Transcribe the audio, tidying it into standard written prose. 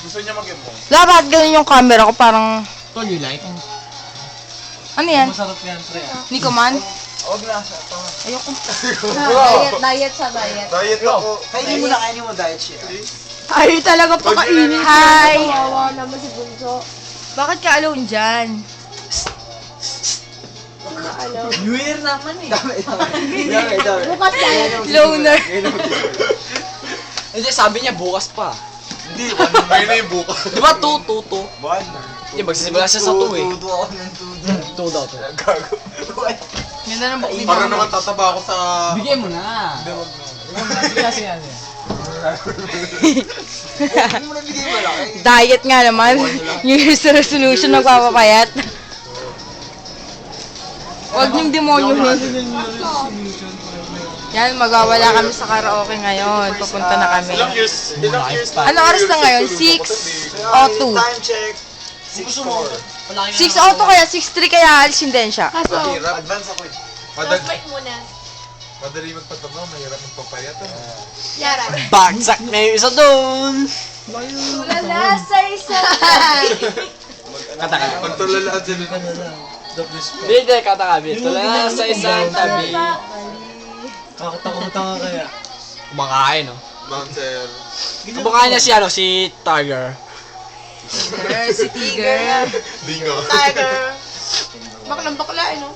Gusto niya mag-emo. Dapat ganun yung camera ko, parang... Tol, you like? Ano yan? Masarap yan, pre. Nico man? Huwag na siya. Ayoko. Diet sa diet. Diet ako. Kainin mo na, kainin mo diet shit. Ay, talaga pakainin. Hi! Kawawa naman si Bunso. Bakit ka alone dyan? New Year naman eh. Dami. Bukas yan. Loner. Hindi, sabi niya bukas pa. Hindi, ngayon na yung bukas. Di ba 2? Buwan. Hindi, magsisimula siya sa 2 eh. Tudo ako ng tudo. 2 daw. Gago. Ganda ng book Para naman tataba ako sa... Bigyan mo na. Hindi, wag na. Bigyan kasi yan eh. Huwag mo na bigay mo lang. Diet nga naman. New Year's resolution nagpapapayat. Huwag niyong demonyohin. Yan, magwawala kami sa karaoke ngayon. Papunta na kami. Ilang years pa? Ano oras na ngayon? 6:02. Time check. 6:04. 6:02 kaya 6:03 kaya alisin din siya. Mahirap. Advance ako eh. Wait muna. Madali magpataba, mahirap magpapayat. Yara. Bagsak na yung isa doon. Wala sa isa. Kata-kata. Pagtulalaan sila. Hindi, kata-kata. Tula sa isang tabi. Kakatakot nga kaya. Kumakain, no? Bouncer. Kumakain na si, si Tiger. Si Tiger. Bingo. Tiger. Baklang bakla, no?